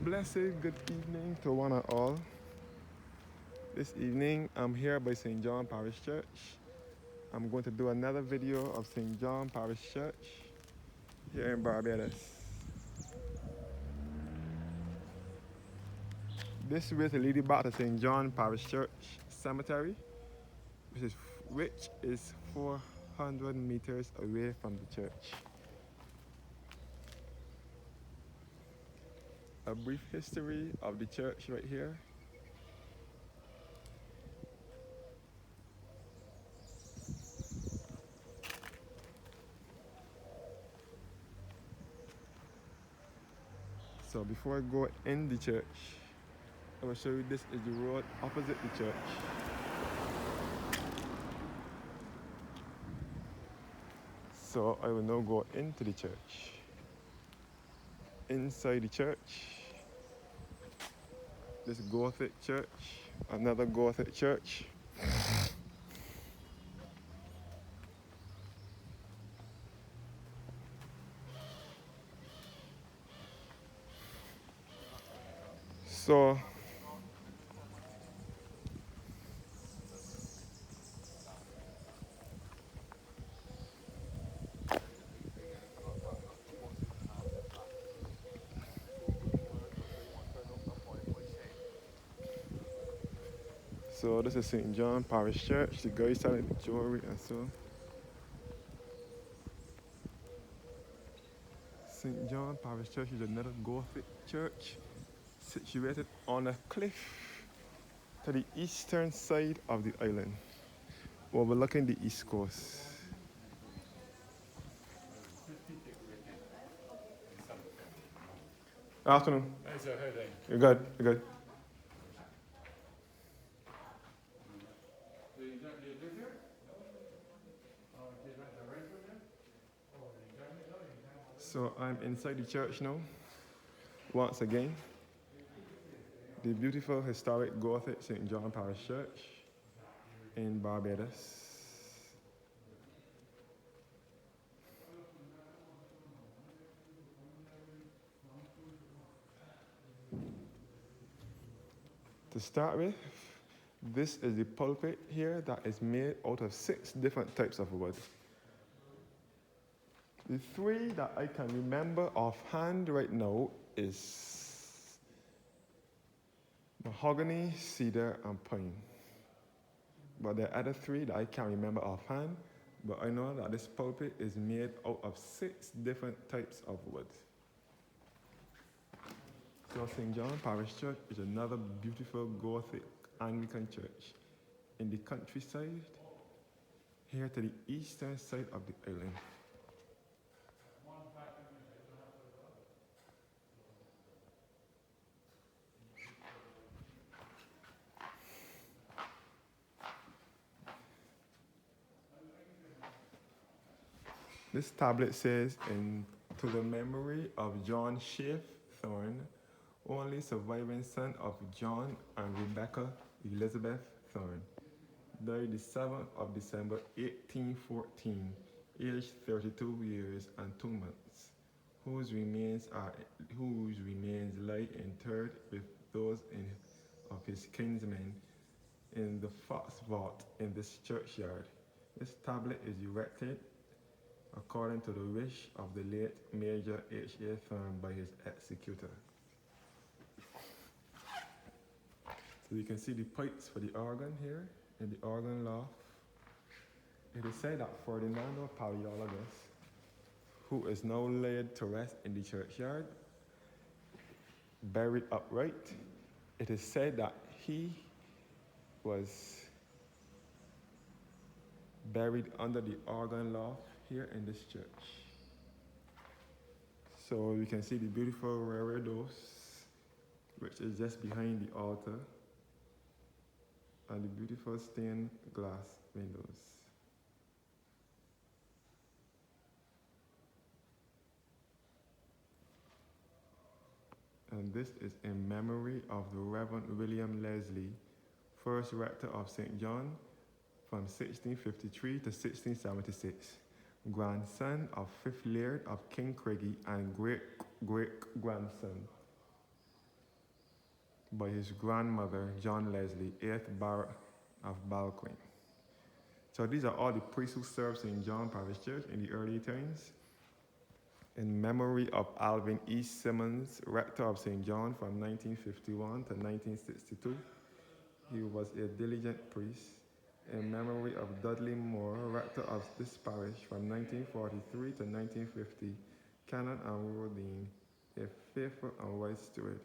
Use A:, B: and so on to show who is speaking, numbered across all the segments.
A: Blessed good evening to one and all. This evening I'm here by St. John Parish Church. I'm going to do another video of St. John Parish Church here in Barbados. This way to lead you back to St. John Parish Church Cemetery, which is 400 meters away from the church. A brief history of the church right here. So before I go in the church, I will show you this is the road opposite the church. So I will now go into the church. Inside the church, this Gothic church, another Gothic church. So this is St. John Parish Church. The guy selling jewelry and so. St. John Parish Church is another Gothic church situated on a cliff to the eastern side of the island, overlooking the east coast. Afternoon.
B: Hey, sir, how are you?
A: You're good. You're good.
B: So you live here? You rent the rent from there? Oh, you got me? No, you can't.
A: So I'm inside the church now. Once again, the beautiful historic Gothic St. John Parish Church in Barbados. To start with, this is the pulpit here that is made out of 6 different types of wood. The 3 that I can remember offhand right now is mahogany, cedar, and pine. But there are other 3 that I can't remember offhand, but I know that this pulpit is made out of 6 different types of wood. So St. John Parish Church is another beautiful Gothic Anglican church in the countryside, here to the eastern side of the island. This tablet says, to the memory of John Thorne, only surviving son of John and Rebecca Elizabeth Thorne, died the 7th of December 1814, aged 32 years and 2 months, whose remains lie interred with those of his kinsmen in the fox vault in this churchyard. This tablet is erected according to the wish of the late Major H.A. Thorne by his executor. So you can see the pipes for the organ here in the organ loft. It is said that Ferdinando Paleologus, who is now laid to rest in the churchyard, buried upright, it is said that he was buried under the organ loft here in this church. So you can see the beautiful reredos, which is just behind the altar, and the beautiful stained glass windows. And this is in memory of the Reverend William Leslie, first rector of St. John from 1653 to 1676, grandson of 5th Laird of King Craigie and great-great-grandson by his grandmother, John Leslie, 8th Baron of Balquin. So these are all the priests who served St. John Parish Church in the early times. In memory of Alvin E. Simmons, rector of St. John from 1951 to 1962. He was a diligent priest. In memory of Dudley Moore, rector of this parish from 1943 to 1950. Canon and Rodine, a faithful and wise steward.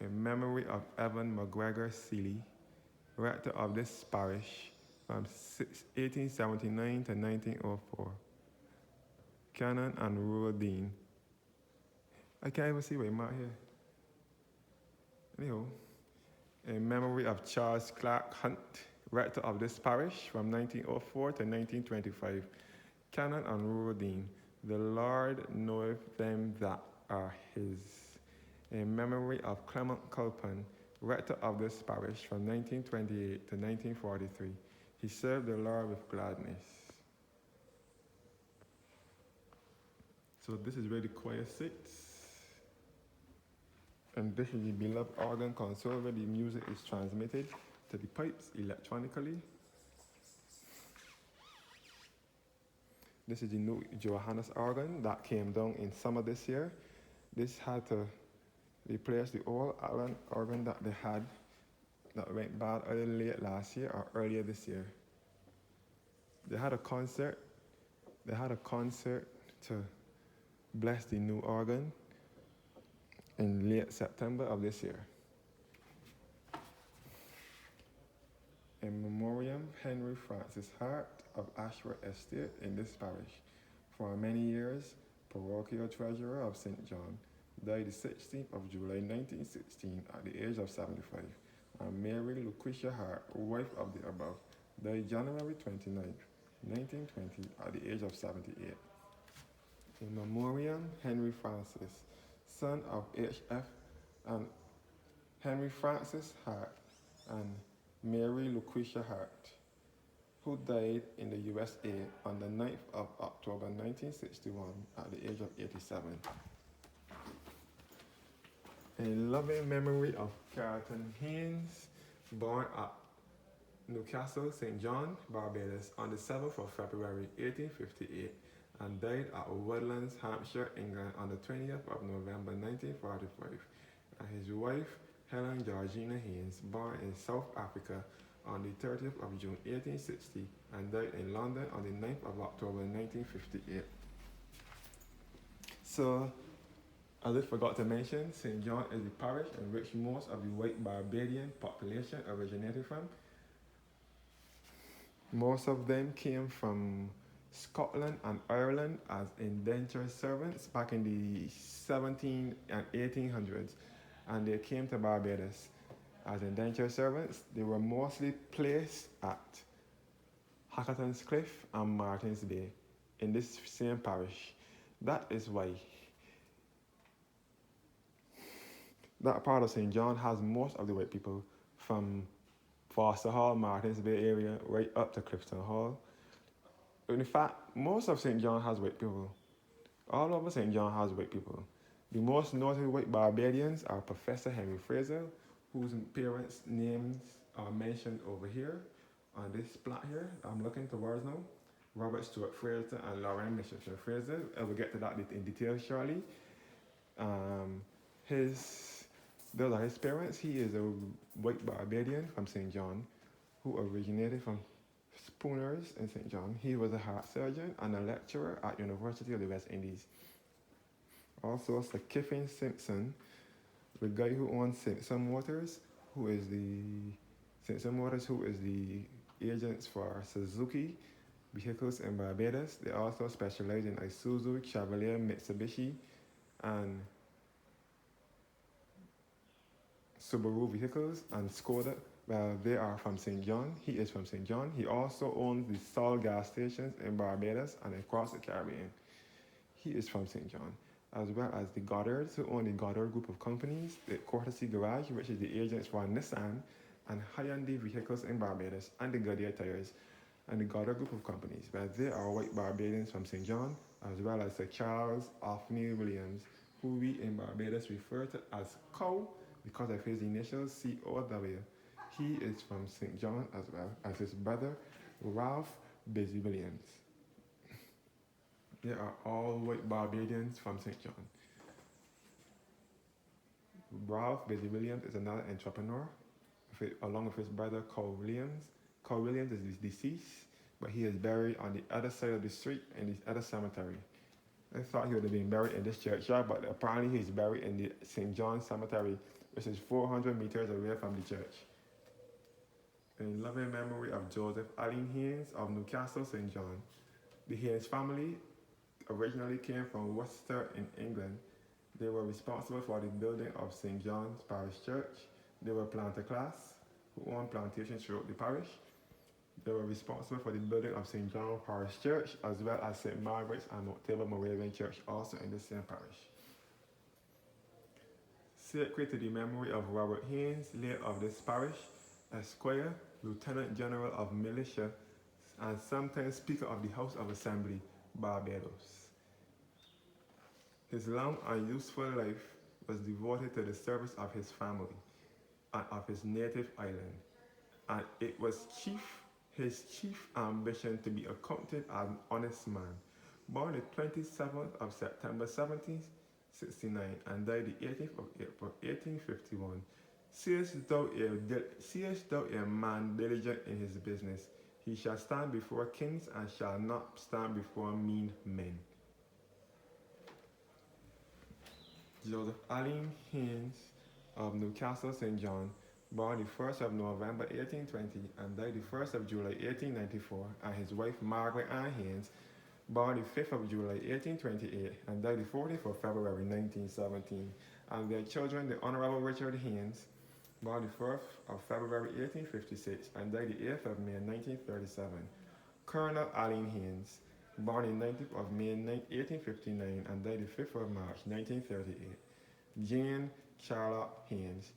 A: In memory of Evan McGregor Seeley, rector of this parish from 1879 to 1904. Canon and Rural Dean. I can't even see what you mark here. Anyhow, in memory of Charles Clark Hunt, rector of this parish from 1904 to 1925. Canon and Rural Dean. The Lord knoweth them that are his. In memory of Clement Culpin, rector of this parish from 1928 to 1943. He served the Lord with gladness. So this is where the choir sits. And this is the beloved organ console where the music is transmitted to the pipes electronically. This is the new Johannes organ that came down in summer this year. This had to replace the old Allen organ that they had that went bad either late last year or earlier this year. They had a concert to bless the new organ in late September of this year. In memoriam, Henry Francis Hart of Ashworth Estate in this parish. For many years, parochial treasurer of St. John, died the 16th of July 1916 at the age of 75. And Mary Lucretia Hart, wife of the above, died January 29th, 1920 at the age of 78. In memoriam, Henry Francis, son of H.F. and Henry Francis Hart and Mary Lucretia Hart, who died in the USA on the 9th of October 1961 at the age of 87. In loving memory of Carlton Haynes, born at Newcastle, St. John, Barbados, on the 7th of February 1858, and died at Woodlands, Hampshire, England, on the 20th of November 1945, and his wife, Helen Georgina Haynes, born in South Africa on the 30th of June 1860, and died in London on the 9th of October 1958. So, as I forgot to mention, St. John is the parish in which most of the white Barbadian population originated from. Most of them came from Scotland and Ireland as indentured servants back in the 17 and 1800s, and they came to Barbados as indentured servants. They were mostly placed at Hackerton's Cliff and Martin's Bay in this same parish. That is why that part of St. John has most of the white people from Foster Hall, Martins Bay area, right up to Clifton Hall. In fact, most of St. John has white people. All over St. John has white people. The most notable white Barbadians are Professor Henry Fraser, whose parents' names are mentioned over here on this plot here I'm looking towards now. Robert Stuart Fraser and Lauren Mitchell Fraser. I will get to that in detail shortly. Those are his parents. He is a white Barbadian from St. John who originated from Spooners in St. John. He was a heart surgeon and a lecturer at University of the West Indies. Also, Sir Kiffin Simpson, the guy who owns Simpson Motors, who is the agents for Suzuki vehicles in Barbados. They also specialize in Isuzu, Chevrolet, Mitsubishi, and Subaru vehicles, and Skoda. Well, they are from St. John. He is from St. John. He also owns the Sol gas stations in Barbados and across the Caribbean. He is from St. John, as well as the Goddards, who own the Goddard Group of companies, the Courtesy Garage, which is the agents for Nissan and Hyundai vehicles in Barbados, and the Goodyear Tires, and the Goddard Group of companies. But they are white Barbadians from St. John, as well as Sir Charles Ophni Williams, who we in Barbados refer to as Cow because of his initials COW. He is from St. John as well as his brother Ralph Busy Williams. They are all white Barbadians from St. John. Ralph Busy Williams is another entrepreneur, along with his brother Cole Williams. Cole Williams is deceased, but he is buried on the other side of the street in the other cemetery. I thought he would have been buried in this churchyard, but apparently he's buried in the St. John Cemetery, which is 400 meters away from the church. In loving memory of Joseph Allen Haynes of Newcastle, St. John. The Haynes family originally came from Worcester in England. They were responsible for the building of St. John's Parish Church. They were planter class who owned plantations throughout the parish. They were responsible for the building of St. John Parish Church as well as St. Margaret's and Octavia Moravian Church, also in the same parish. Sacred to the memory of Robert Haynes, late of this parish, Esquire, Lieutenant General of Militia, and sometimes Speaker of the House of Assembly, Barbados. His long and useful life was devoted to the service of his family and of his native island, and it was his chief ambition to be accounted as an honest man. Born the 27th of September 1769 and died the 18th of April 1851, seest thou a man diligent in his business, he shall stand before kings and shall not stand before mean men. Joseph Allen Haynes of Newcastle, St. John, born the 1st of November 1820 and died the 1st of July 1894, and his wife Margaret Ann Haynes, born the 5th of July 1828 and died the 14th of February 1917, and their children, the Honorable Richard Haynes, born the 1st of February 1856 and died the 8th of May 1937, Colonel Allen Haynes, born the 19th of May 1859 and died the 5th of March 1938, Jane Charlotte Haynes,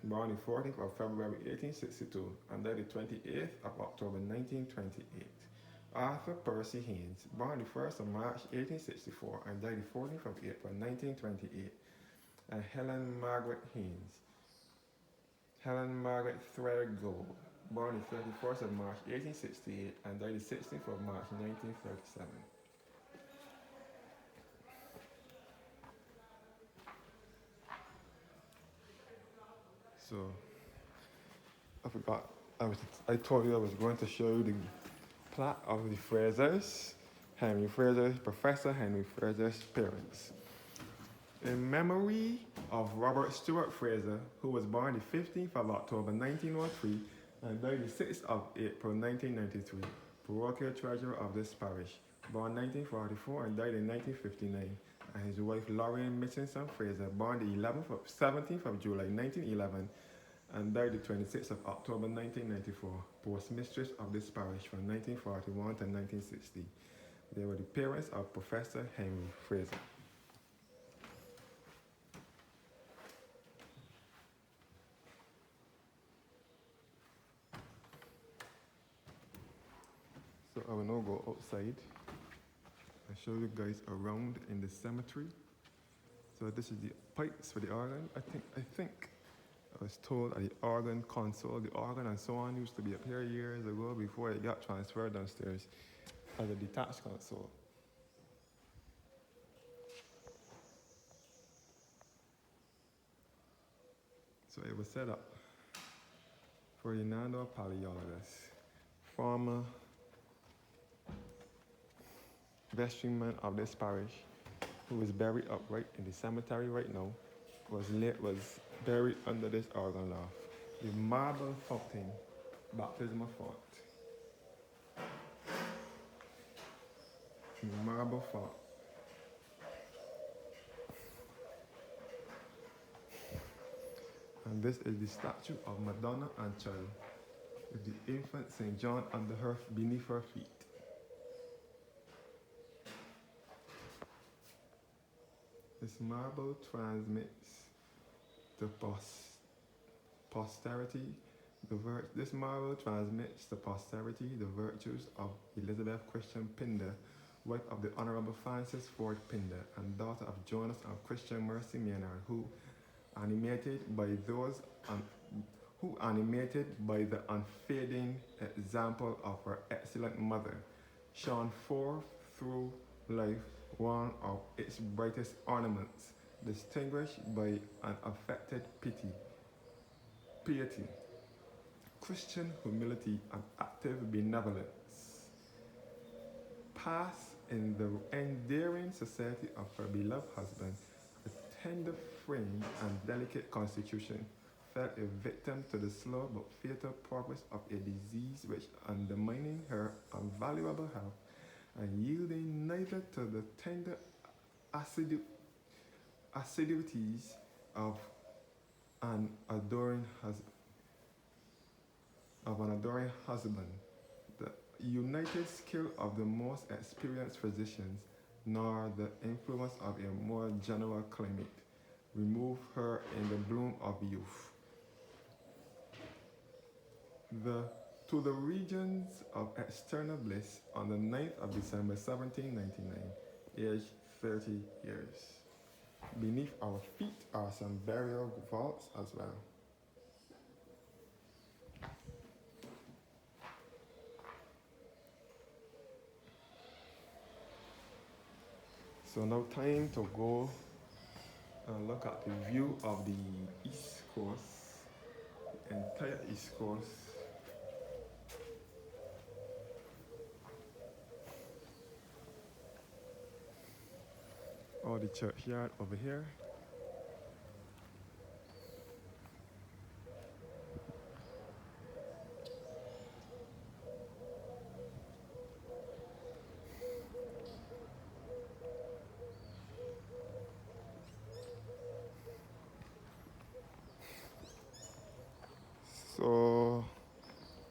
A: born the 14th of February 1862 and died the 28th of October 1928. Arthur Percy Haynes, born the 1st of March 1864 and died the 14th of April 1928. And Helen Margaret Haynes, Helen Margaret Threadgold, born the 31st of March 1868 and died the 16th of March 1937. So, I forgot, I told you I was going to show you the plaque of the Frasers, Henry Fraser, Professor Henry Fraser's parents. In memory of Robert Stewart Fraser, who was born the 15th of October 1903 and died the 6th of April 1993, parochial treasurer of this parish, born 1944 and died in 1959, and his wife Lorraine Mitchinson Fraser, born the 17th of July 1911 and died the 26th of October 1994, postmistress of this parish from 1941 to 1960. They were the parents of Professor Henry Fraser. So I will now go outside and show you guys around in the cemetery. So this is the pipes for the organ. I think I was told at the organ console, the organ and so on used to be up here years ago before it got transferred downstairs as a detached console. So it was set up for Hernando Paleologos, former vestryman of this parish, who is buried upright in the cemetery right now, was buried under this organ loft. The marble fountain, baptismal font. The marble font. And this is the statue of Madonna and Child, with the infant St. John beneath her feet. This marble transmits to posterity the virtues of Elizabeth Christian Pinder, wife of the Honorable Francis Ford Pinder, and daughter of Jonas and Christian Mercy Maynard, animated by those un- who animated by the unfading example of her excellent mother, shone forth through life one of its brightest ornaments, distinguished by an affected piety, Christian humility, and active benevolence. Passed in the endearing society of her beloved husband, a tender frame and delicate constitution, fell a victim to the slow but fatal progress of a disease which, undermining her invaluable health and yielding neither to the tender assiduities of an adoring husband, the united skill of the most experienced physicians, nor the influence of a more general climate, remove her in the bloom of youth. The, to the regions of external bliss on the 9th of December 1799, aged 30 years. Beneath our feet are some burial vaults as well. So now time to go and look at the view of the East Coast, the entire East Coast. All the churchyard over here. So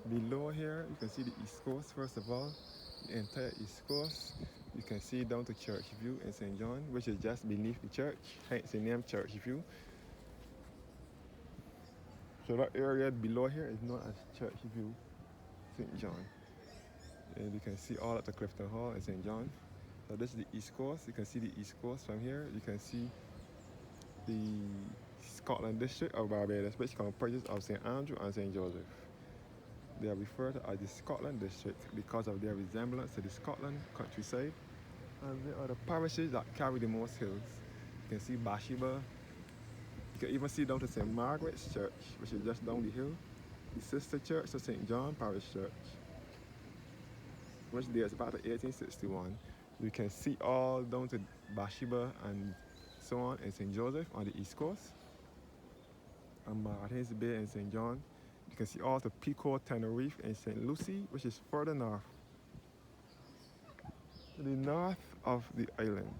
A: below here, you can see the East Coast first of all, the entire East Coast. You can see down to Church View in St. John, which is just beneath the church, hence the name Church View. So that area below here is known as Church View, St. John. And you can see all at the Clifton Hall in St. John. So this is the East Coast. You can see the East Coast from here. You can see the Scotland district of Barbados, which comprises of St. Andrew and St. Joseph. They are referred to as the Scotland district because of their resemblance to the Scotland countryside. And they are the parishes that carry the most hills. You can see Bathsheba. You can even see down to St. Margaret's Church, which is just down the hill. The sister church to St. John Parish Church, which dates back to 1861. You can see all down to Bathsheba and so on in St. Joseph on the East Coast, and Martin's Bay in St. John. You can see all to Pico Tenerife in St. Lucie, which is further north, to the north of the island.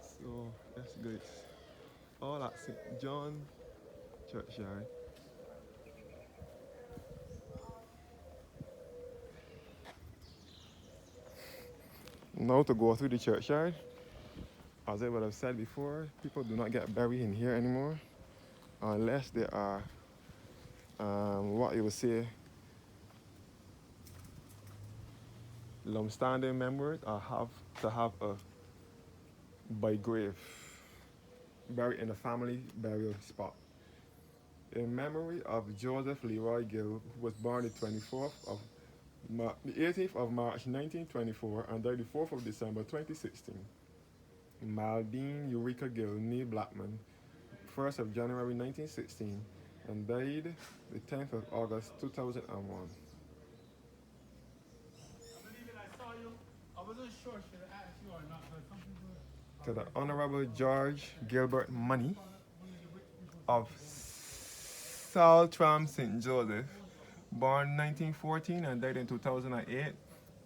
A: So that's good. All at St. John Churchyard. Now to go through the churchyard. As I would have said before, people do not get buried in here anymore unless they are what you would say long-standing members, or have to have a by grave buried in a family burial spot. In memory of Joseph Leroy Gill, who was born the 18th of March 1924 and died the 4th of December 2016. Maldine Eureka Gill, nee Blackman, 1st of January 1916, and died the 10th of August 2001. To the Honorable George Gilbert Money of Saltram St. Joseph, born 1914 and died in 2008,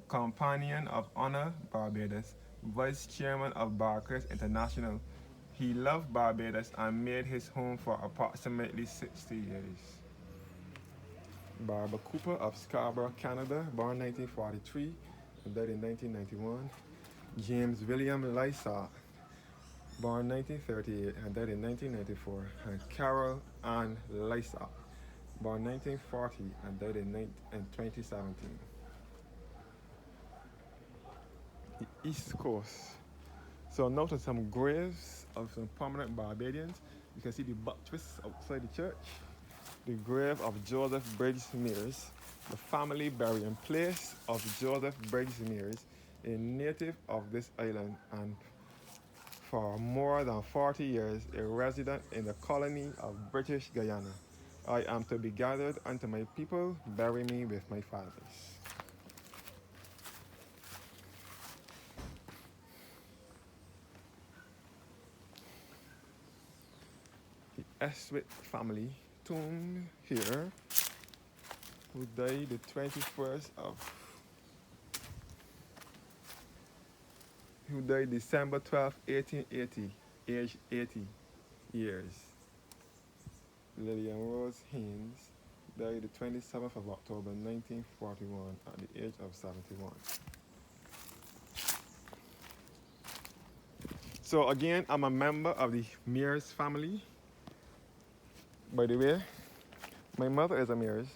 A: Companion of Honor Barbados, Vice Chairman of Barclays International. He loved Barbados and made his home for approximately 60 years. Barbara Cooper of Scarborough, Canada, born 1943 and died in 1991. James William Lysart, born 1938 and died in 1994. And Carol Ann Lysart, born 1940 and died in 2017. The East Coast. So notice some graves of some prominent Barbadians. You can see the buttress outside the church. The grave of Joseph Briggs Mears, the family burying place of Joseph Briggs Mears, a native of this island and for more than 40 years a resident in the colony of British Guyana. I am to be gathered unto my people, bury me with my fathers. The Eswick family tomb here, who died the 21st of who died December 12, 1880, aged 80 years. Lillian Rose Haynes died the 27th of October 1941 at the age of 71. So again, I'm a member of the Mears family. By the way, my mother is a Mears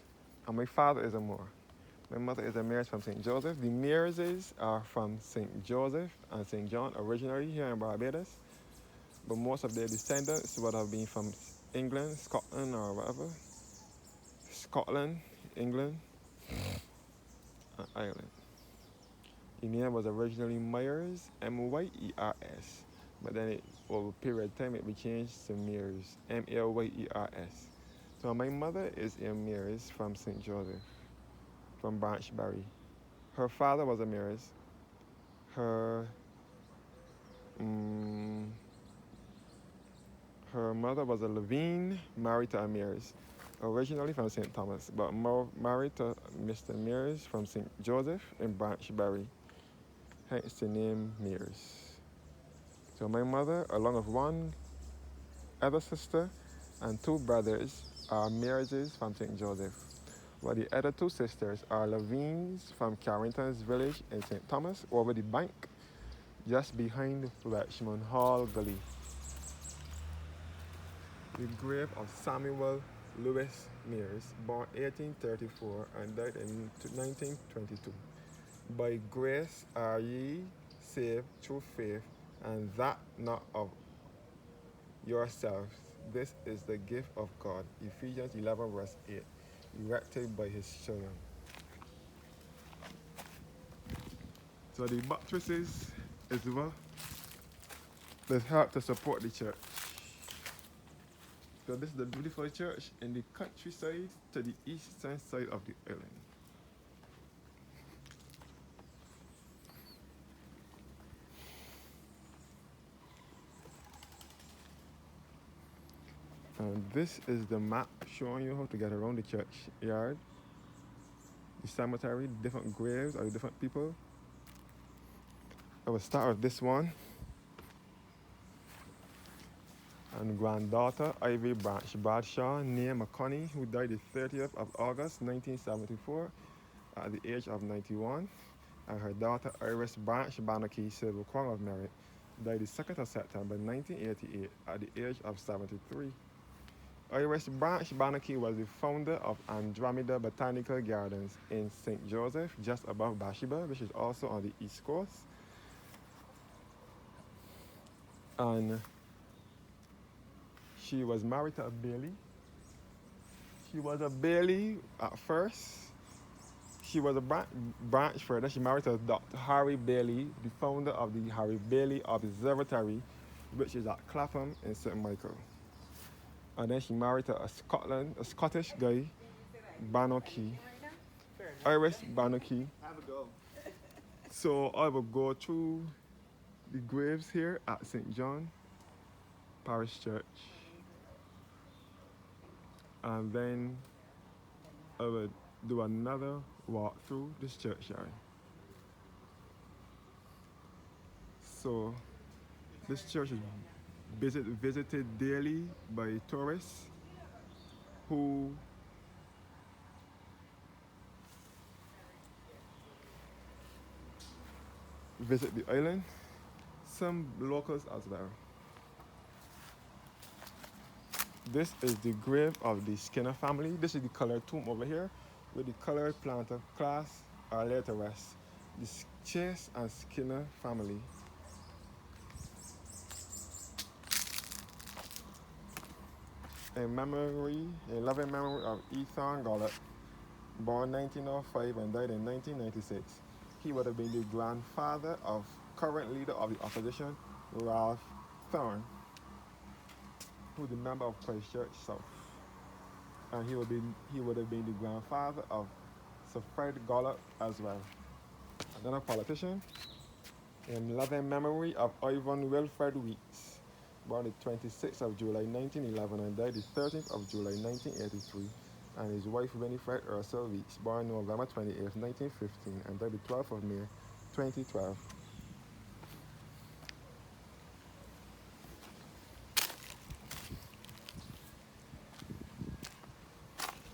A: and my father is a Moore. My mother is a Mears from St. Joseph. The Mearses are from St. Joseph and St. John, originally here in Barbados, but most of their descendants would have been from England, Scotland, or whatever. Scotland, England, and Ireland. The name was originally Myers, Myers, but then over a period of time it was changed to Mears, Mayers. So my mother is a Mears from St. Joseph, from Branchbury. Her father was a Mears. Her mother was a Levine, married to a Mears, originally from St. Thomas, but married to Mr. Mears from St. Joseph in Branchbury, hence the name Mears. So my mother, along with one other sister and two brothers, are Mearses from St. Joseph, while the other two sisters are Levines from Carrington's village in St. Thomas, over the bank, just behind Richmond Hall Gully. The grave of Samuel Lewis Mears, born 1834 and died in 1922. By grace are ye saved through faith, and that not of yourselves. This is the gift of God. Ephesians 11 verse 8. Erected by his children. So the buttresses is what that help to support the church. So this is the beautiful church in the countryside to the eastern side of the island. And this is the map showing you how to get around the churchyard, the cemetery, different graves of the different people. I will start with this one. And granddaughter Ivy Branch Bradshaw, née McConney, who died the 30th of August 1974 at the age of 91. And her daughter Iris Branch Bannocky, Silver Crown of Merit, died the 2nd of September 1988 at the age of 73. Iris Branch Bannocky was the founder of Andromeda Botanical Gardens in St. Joseph, just above Bathsheba, which is also on the East Coast. And she was married to a Bailey. She was a Bailey at first. She was a branch further. She married to Dr. Harry Bailey, the founder of the Harry Bailey Observatory, which is at Clapham in St. Michael. And then she married to a Scottish guy, Bannocky, Iris Bannocky.
B: Have a go.
A: So I will go through the graves here at St. John Parish Church. And then I will do another walk through this churchyard. So this church is visited daily by tourists who visit the island, some locals as well. This is the grave of the Skinner family. This is the colored tomb over here, where the colored planter class are laid to rest. The Chase and Skinner family. In loving memory of Ethan Gollett, born 1905 and died in 1996. He would have been the grandfather of current leader of the opposition, Ralph Thorne, who is a member of Christchurch South. And he would have been the grandfather of Sir Fred Gollett as well. Another politician, in loving memory of Ivan Wilfred Weeks, born the 26th of July 1911 and died the 13th of July 1983, and his wife Winifred Ursula Weeks, born November 28th, 1915 and died the 12th of May 2012.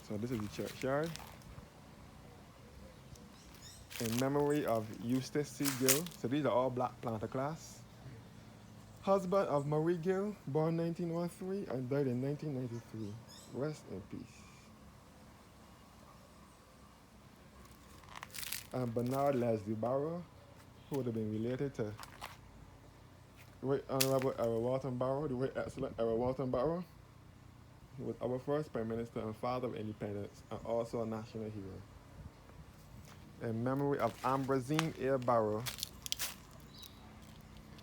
A: So this is the churchyard. In memory of Eustace C. Gill, so these are all black planter class. Husband of Marie Gill, born 1903 and died in 1993. Rest in peace. And Bernard Leslie Barrow, who would have been related to the Right Honorable Errol Walton Barrow, the Right Excellent Errol Walton Barrow. He was our first Prime Minister and father of independence, and also a national hero. In memory of Ambrosine A. Barrow.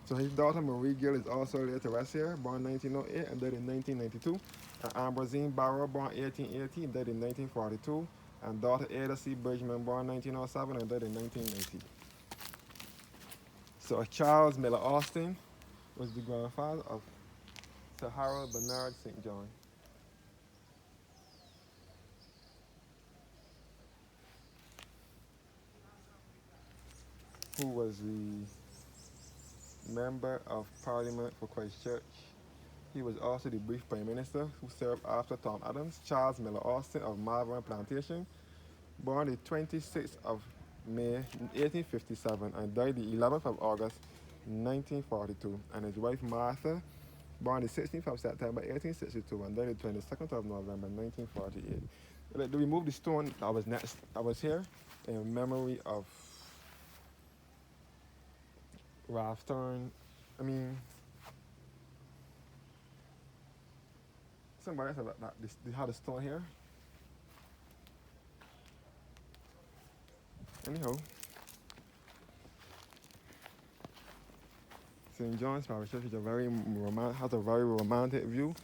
A: So his daughter Marie Gill is also laid to rest here, born 1908 and died in 1992. And Ambrosine Barrow, born 1880 and died in 1942. And daughter Ada C. Bridgman, born 1907 and died in 1990. So Charles Miller Austin was the grandfather of Sir Harold Bernard St. John. Who was the member of Parliament for Christchurch. He was also the brief Prime Minister who served after Tom Adams. Charles Miller Austin of Malvern Plantation, born the 26th of May 1857 and died the 11th of August 1942. And his wife Martha, born the 16th of September 1862 and died the 22nd of November 1948. We moved the stone that was here in memory of Ralph Thorne. Somebody else they had a stone here. Anyhow, St. John's Parish Church is has a very romantic view.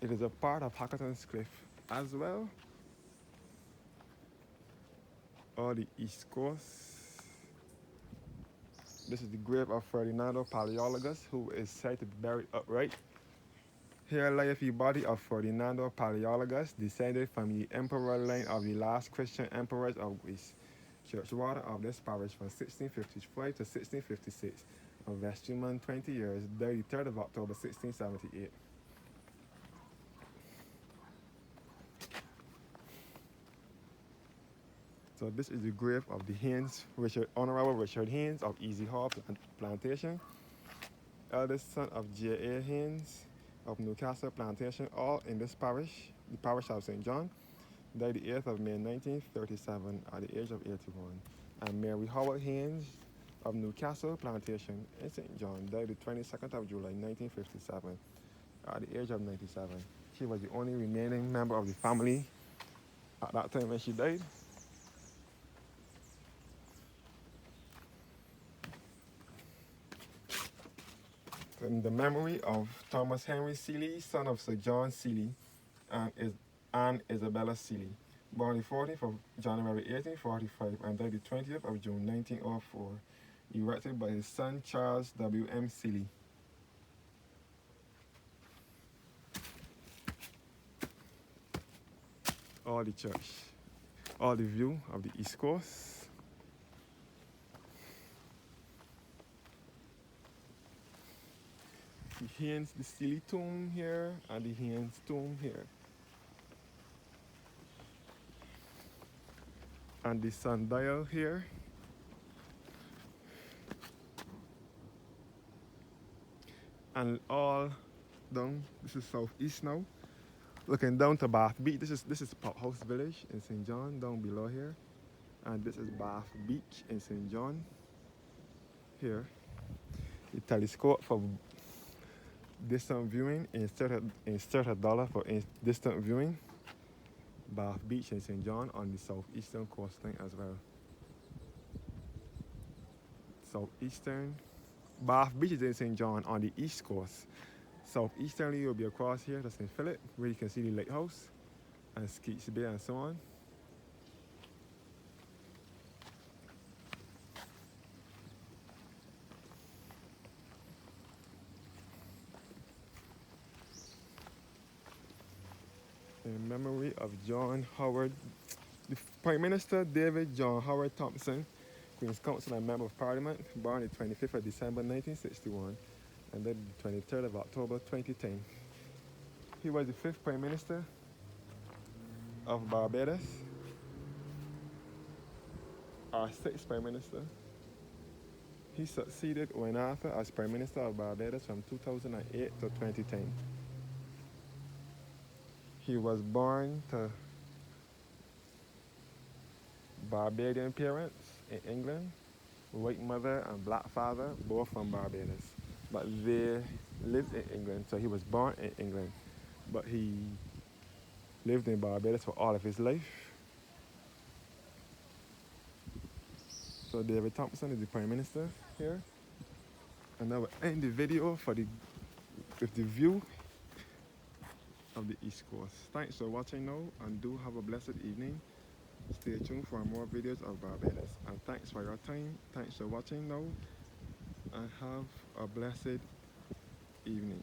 A: It is a part of Hackerton's Cliff as well. Or the East Coast. This is the grave of Ferdinando Paleologus, who is said to be buried upright. Here lieth the body of Ferdinando Paleologus, descended from the emperor line of the last Christian emperors of Greece. Churchwarden of this parish from 1655 to 1656. A vestryman 20 years, died the 3rd of October 1678. So this is the grave of the Haynes, Honorable Richard Haynes of Easy Hall Plantation, eldest son of J.A. Haynes of Newcastle Plantation, all in this parish, the parish of St. John, died the 8th of May 1937 at the age of 81. And Mary Howard Haynes of Newcastle Plantation in St. John died the 22nd of July 1957 at the age of 97. She was the only remaining member of the family at that time when she died. In the memory of Thomas Henry Seeley, son of Sir John Seeley and Isabella Seeley, born the 14th of January 1845 and died the 20th of June 1904, erected by his son Charles W. M. Seeley. All the church, all the view of the East Coast. The Haynes, the Seeley tomb here, and the Haynes tomb here. And the sundial here. And all down, this is southeast now. Looking down to Bath Beach. This is Pop House Village in St. John down below here, and this is Bath Beach in St. John. Here, the telescope for distant viewing instead of $30 for distant viewing. Bath Beach in St. John on the southeastern coastline as well. Southeastern. Bath Beach is in St. John on the east coast. Southeasternly, you'll be across here to St. Philip, where you can see the lighthouse and Skeets Bay and so on. In memory of John Howard, the Prime Minister David John Howard Thompson, Queen's Counsel and Member of Parliament, born the 25th of December 1961 and died the 23rd of October 2010. He was the 5th Prime Minister of Barbados, our 6th Prime Minister. He succeeded Owen Arthur as Prime Minister of Barbados from 2008 to 2010. He was born to Barbadian parents in England, white mother and black father, both from Barbados. But they lived in England, so he was born in England. But he lived in Barbados for all of his life. So David Thompson is the Prime Minister here. And I will end the video with the view of the East Coast. Thanks for watching now, and do have a blessed evening. Stay tuned for more videos of Barbados. And thanks for your time. Thanks for watching now, and have a blessed evening.